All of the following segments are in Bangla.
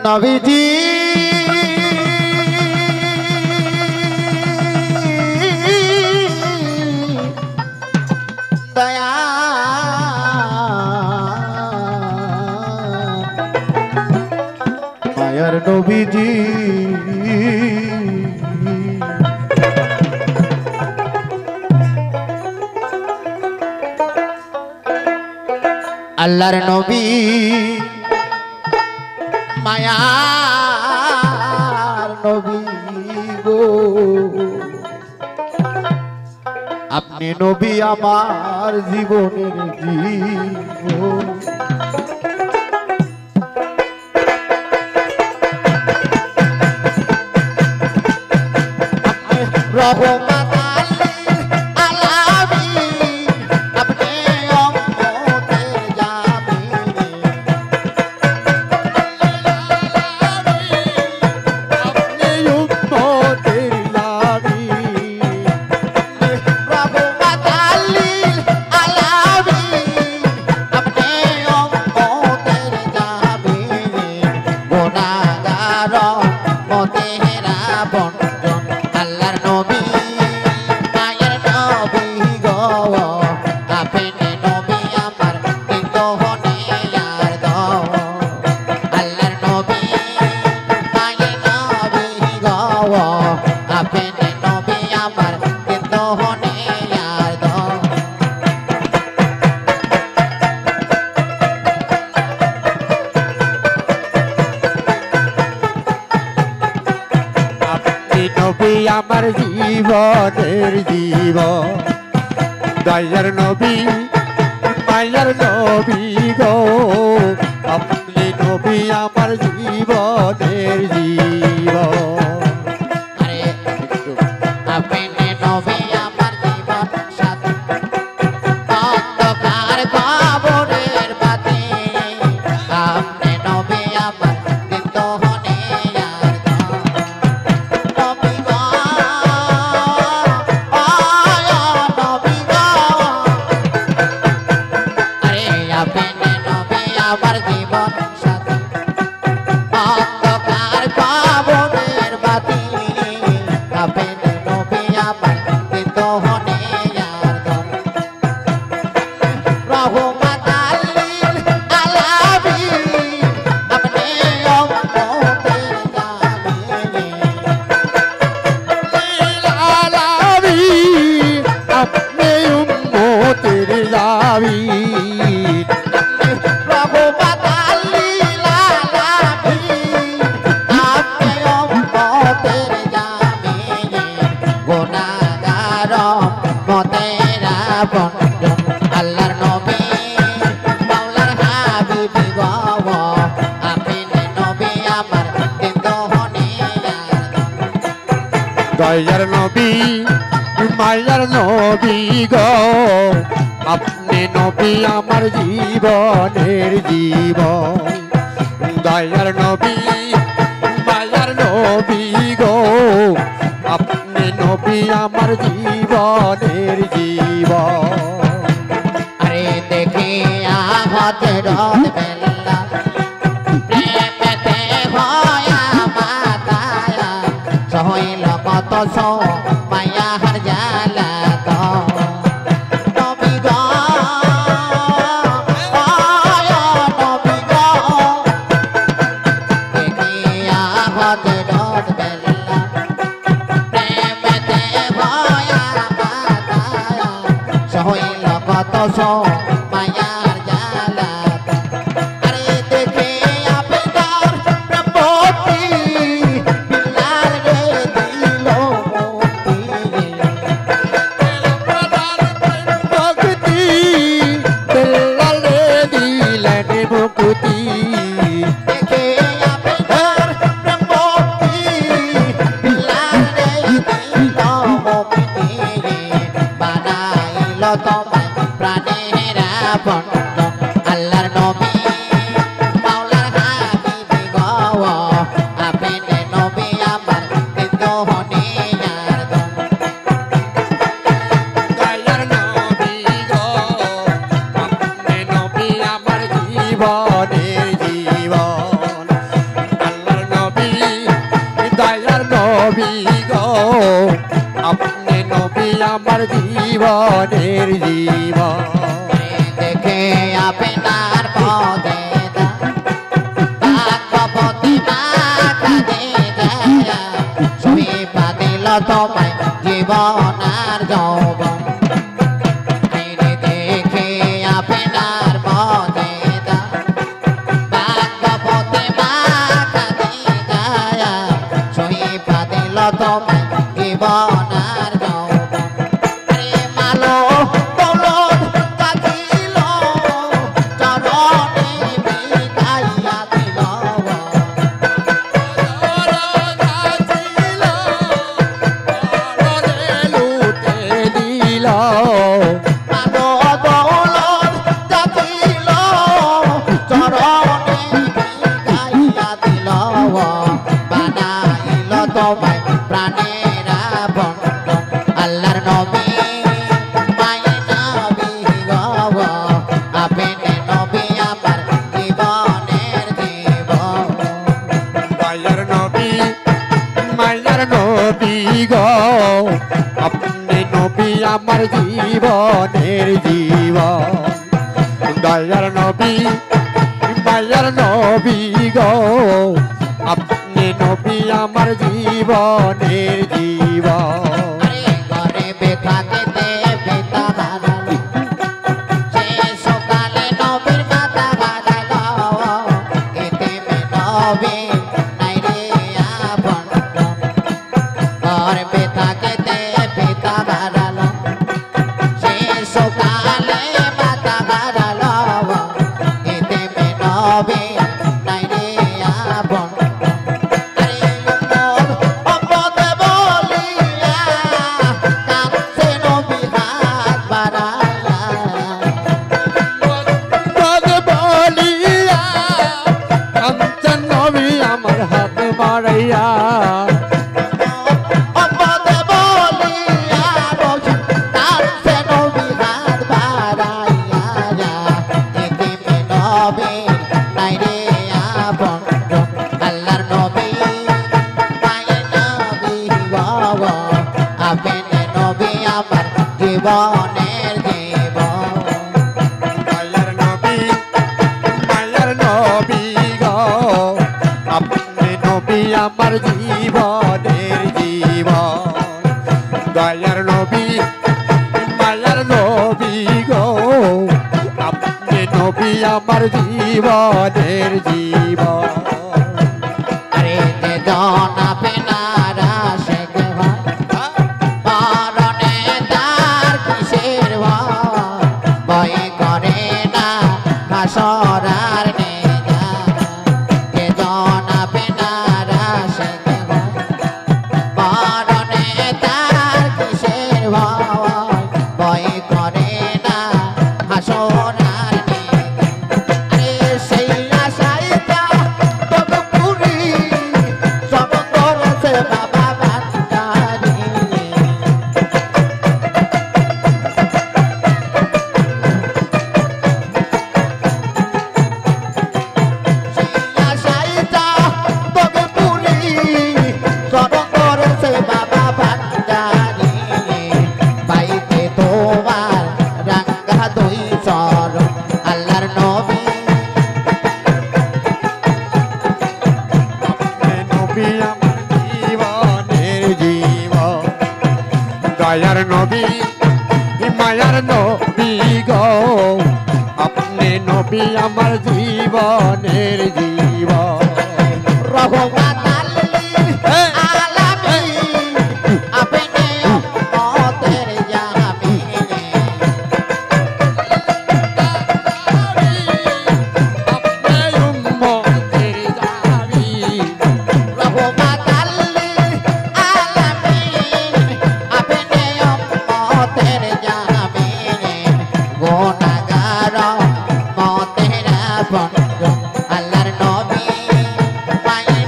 নবীজি দয়া মায়ার নবীজি আল্লাহর নবী মায়ার নবী গো আপনি নবী আমার জীবনের জীবন রহমত আমার জীবনের জীবন দয়ার নবী মায়ার নবী গো আপনি নবী আমার জীবনের জীবন দয়ার নবী মায়ার নবী গো আপনি নবী আমার জীবনের জীবন দয়ার নবী মায়ার নবী গো আপনি নবী আমার জীবনের জীবন আরে দেখে আহতে রাত বেলা প্রেমেতে হয়া মাতায়া সহইল কত সো মায়া হার জালা তো নবী গো আয়া নবী গো দেখিয়া হতে রাত বেলা প্রেমেতে হয়া মাতায়া সহইল কত সো মায়া হার জালা আরে দেখে আপনার প্রভুতি বিলাল রে দিল মুক্তি বিলাল রে দিলেন মুক্তি দেখে আপনার প্রভুতি বিলাল রে দিল মুক্তি বানাইল তোমায় প্রাণের আপন আল্লাহর নবী মাওলার হাবিব গো আপনি নবী আমার দোহনিয়ার দয়ার নবী গো আপনি নবী আমার জীবনের আপনার পদে ভাগবতী মা কাঁদে যায় শোভা দিল তোমায় জীবন আর যৌবন আইরে দেখে আপনার পদে ভাগবতী মা কাঁদে যায় শোভা দিল তোমায় জীবন আর যৌবন আরে মালো দৌলত কাঁদিল চরণে বিদাইয়া দিল মালো দৌলত কাঁদিল চরণে বিদাইয়া দিল বানাইল তোমায় প্রাণের বন্ধন আল্লাহর নবী মায়ের নবী গো আপনি নবী আমার জীবনের জীবন মায়ার নবী গো আপনি নবী আমার জীবনের জীবন দয়ার নবী মায়ার নবী গো আপনি নবী আমার জীবনের জীবন আরে ঘরে বেথাকেতে বেতা বাড়ালো সে সকালে নবীর মাথা বাড়ালো এতে নবী নাই রে আপন ঘরে বেথাকেতে বেতা বাড়ালো সে সকালে মাথা বাড়ালো এতে নবী নাই রে আপন আমার হাত বাড়াইয়া আল্লাহর নবী মায়ের নবী বাবা আপনি নবী আমার জীবনের জীবন মায়ার নবী গো আপনি নবী আমার জীবনের জীবন দয়ার নবী মায়ার নবী গো আপনি নবী আমার জীবনের জীবন আরে যে জন আপনার আশেক হয় মরণে তার কিসের ভয় করে না হাসরার নেজা যে জন আপনার আশেক হয় মরণে তার কিসের ভয় করে না হাসরার আরে সেই আশাইটা তবে পুরি সব করেছে বাবা ভান্ডারি সেই আশাইটা তবে পুরি সব করেছে বাবা ভান্ডারি পাইতে তোমার রাঙ্গা দুই চরণ আল্লাহর নবী নবী আমার জীবনের জীবন দয়ার নবী মায়ার নবী গো আপনি নবী আমার জীবনের জীবন রহমাতাল লিল আলামিন আপনি উম্মতের জামিন আপনি উম্মতের দাবি রহমাতাল লিল আলামিন আপনি উম্মতের জামিন গুনাহগার মতের বন্ধু আল্লাহর নবী মায়ের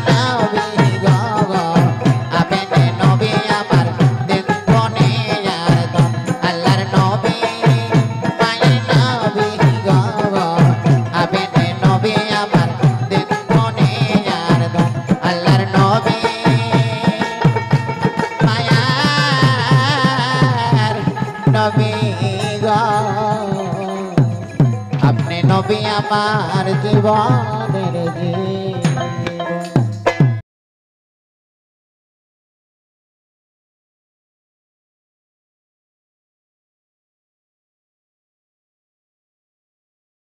নবী আমার জীবনের জীবন